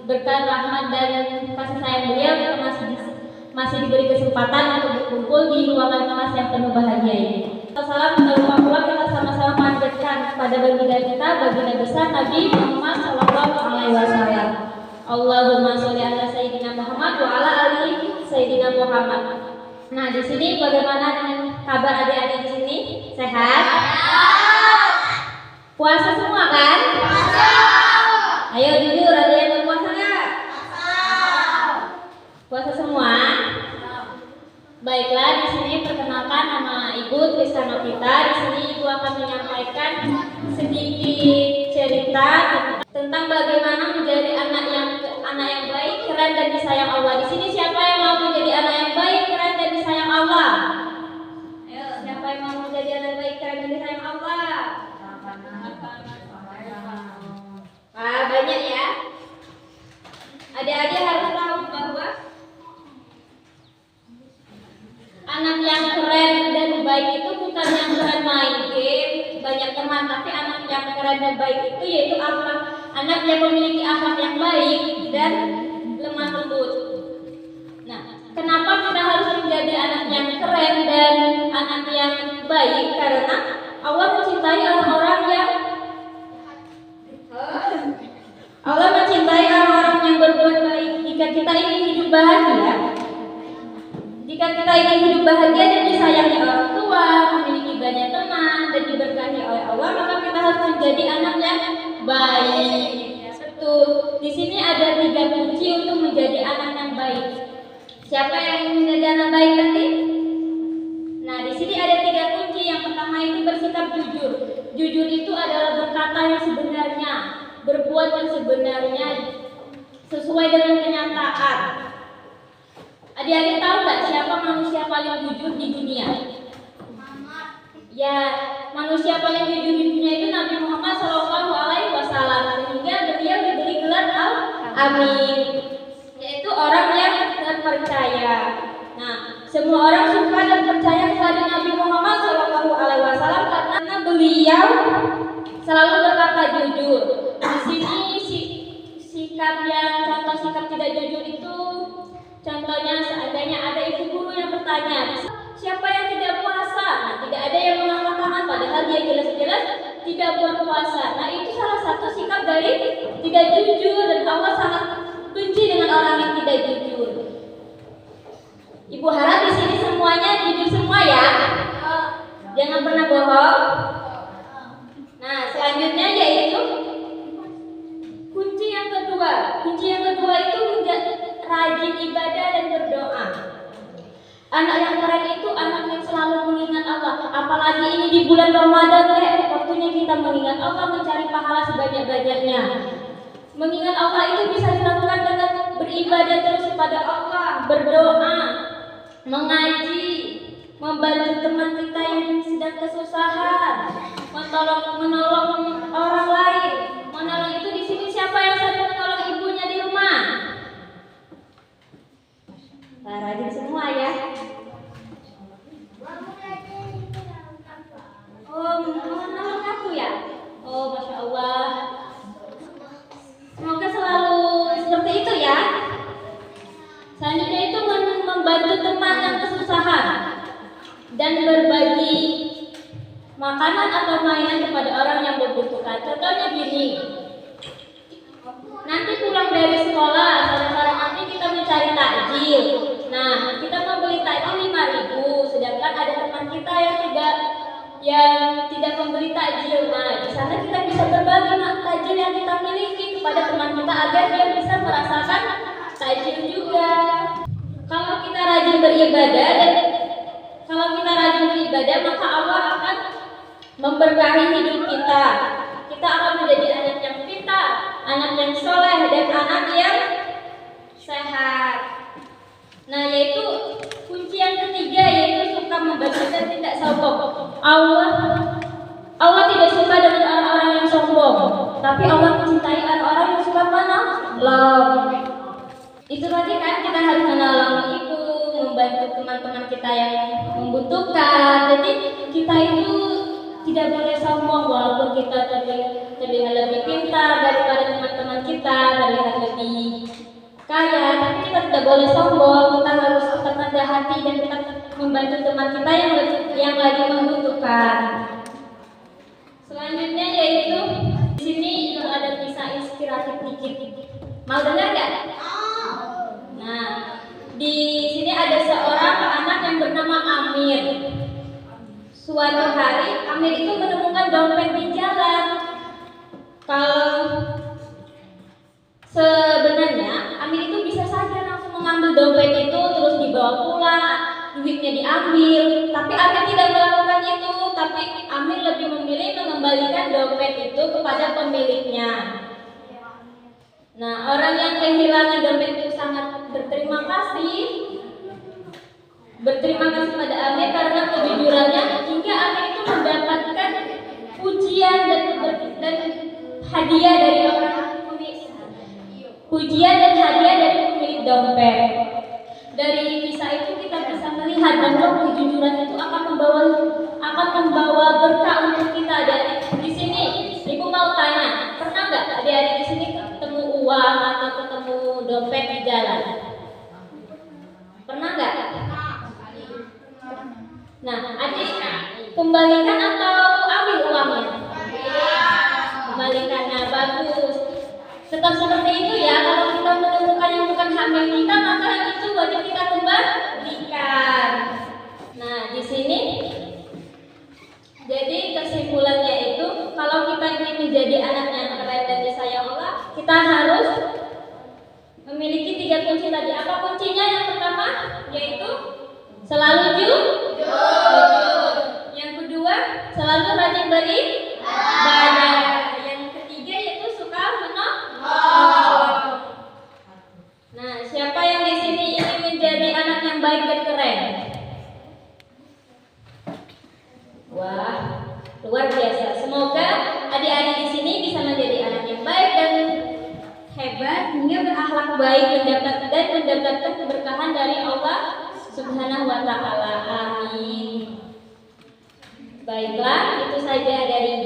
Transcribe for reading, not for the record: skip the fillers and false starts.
berkat rahmat dan kasih sayang beliau kita masih diberi kesempatan untuk berkumpul di ruangan kelas yang penuh bahagia ini. Salam Allah kita sama-sama panjatkan kepada baginda kita, baginda besar Nabi Muhammad SAW. Allahumma sholli ala sayyidina Muhammad wa ala ali sayyidina Muhammad. Nah, di sini bagaimana dengan kabar adik-adik di sini? Sehat? Puasa semua kan? Ayo jujur, ada yang berpuasa nggak? Puasa semua? Baiklah, di sini perkenalkan nama Ibu Tristan Novita. Di sini Ibu akan menyampaikan sedikit cerita tentang bagaimana menjadi anak yang baik, keren dan disayang Allah. Di sini siapa yang mau menjadi anak yang baik, keren dan disayang Allah? Ayo, siapa yang mau menjadi anak yang baik, keren dan disayang Allah? Banyak ya. Adik-adik harus tahu bahwa anak yang keren dan baik itu bukan yang keren main game, banyak teman, tapi anak yang keren dan baik itu yaitu anak yang memiliki akhlak yang baik dan lemah lembut. Nah, kenapa kita harus menjadi anak yang keren dan anak yang baik? Karena Allah mencintai orang-orang yang berbuat baik. Jika kita ingin hidup bahagia, dan disayangi orang tua, memiliki banyak teman dan diberkahi oleh Allah, maka kita harus menjadi anak yang baik. Betul. Di sini ada 3 kunci untuk menjadi anak yang baik. Siapa yang ingin menjadi anak baik nanti? Nah, di sini ada 3 kunci. Yang pertama itu bersikap jujur. Jujur itu adalah berkata yang sebenarnya, berbuat yang sebenarnya, sesuai dengan kenyataan. Adik-adik tahu nggak siapa manusia paling jujur di dunia? Ya, manusia paling jujur di dunia itu Nabi Muhammad SAW, sehingga beliau diberi gelar Al-Amin, yaitu orang yang terpercaya. Nah, semua orang suka dan percaya kepada Nabi Muhammad SAW karena beliau selalu berkata jujur. Di sini contoh sikap tidak jujur itu, contohnya seandainya ada ibu guru yang bertanya, siapa yang tidak puasa? Nah, tidak ada yang mengangkat tangan padahal dia jelas-jelas tidak berpuasa. Nah, itu salah satu sikap dari tidak jujur dan Allah sangat benci dengan orang yang tidak jujur. Ibu harap di sini semuanya jujur semua ya. Jangan pernah bohong. Nah, selanjutnya yaitu kunci yang kedua itu menjadi rajin ibadah dan berdoa. Anak yang keren itu anak yang selalu mengingat Allah. Apalagi ini di bulan Ramadan, waktunya kita mengingat Allah, mencari pahala sebanyak-banyaknya. Mengingat Allah itu bisa dilakukan dengan beribadah terus kepada Allah, berdoa, mengaji, membantu teman kita yang sedang kesusahan, menolong orang lain. Menolong itu di sini siapa yang sering menolong ibunya di rumah? Rajin semua ya. Oh, menolong aku ya? Oh, Masya Allah. Semoga selalu seperti itu ya. Selanjutnya itu membantu teman yang kesusahan dan berbagi makanan atau mainan kepada orang yang membutuhkan. Contohnya gini, nanti pulang dari sekolah, sore-sore nanti kita mencari takjil. Nah, kita membeli takjil 5.000, sedangkan ada teman kita yang tidak membeli takjil. Nah, di sana kita bisa berbagi takjil yang kita miliki kepada teman kita agar dia bisa merasakan takjil juga. Kalau kita rajin beribadah, maka Allah akan memberkahi hidup kita. Kita akan menjadi anak yang pintar, anak yang soleh, dan anak yang sehat. Nah, yaitu kunci yang ketiga, yaitu suka membantu dan tidak sombong. Allah tidak suka dengan orang-orang yang sombong, tapi Allah mencintai orang-orang yang suka menolong. Itu tadi kan kita harus menolong ibu, membantu teman-teman kita yang membutuhkan. Jadi kita itu tidak boleh sombong walaupun kita terlihat lebih pintar daripada teman-teman kita, terlihat lebih kaya, tapi kita tidak boleh sombong. Kita harus tetap rendah hati dan tetap membantu teman kita yang lagi membutuhkan. Selanjutnya yaitu di sini itu ada kisah inspiratif dikit. Mau dengar nggak? Nah, di sini ada seorang anak yang bernama Amir. Suatu hari Amir itu menemukan dompet di jalan. Kalau sebenarnya Amir itu bisa saja langsung mengambil dompet itu terus dibawa pulang, duitnya diambil. Tapi Amir tidak melakukan itu. Tapi Amir lebih memilih mengembalikan dompet itu kepada pemiliknya. Nah, orang yang kehilangan dompet itu sangat berterima kasih. Berterima kasih pada Amir karena kejujurannya, hingga Amir itu mendapatkan pujian dan hadiah dari orang pemilik. Pujian dan hadiah dari pemilik dompet. Dari kisah itu kita bisa melihat bahwa kejujuran itu akan membawa berkah untuk kita. Dan di sini ibu mau tanya, pernah nggak adik-adik di sini ketemu uang atau ketemu dompet di jalan? Pernah nggak? Nah, adik kembalikan atau ambil uangnya? Kembalikannya, bagus. Tetap seperti itu ya. Kalau kita menemukan yang bukan hak milik kita, maka itu wajib kita kembalikan. Nah, di sini jadi kesimpulannya itu, kalau kita ingin menjadi anak yang keren dan disayang Allah, kita harus memiliki 3 kunci tadi. Apa kuncinya? Yang pertama yaitu selalu jujur. Yang kedua, selalu rajin beribadah. Yang ketiga yaitu suka menolong. Nah, siapa yang di sini ingin menjadi anak yang baik dan keren? Wah, luar biasa. Semoga adik-adik di sini bisa menjadi anak yang baik dan hebat, hingga berakhlak baik dan mendapatkan keberkahan dari Allah Subhanahu wa Ta'ala. Amin. Baiklah, itu saja dari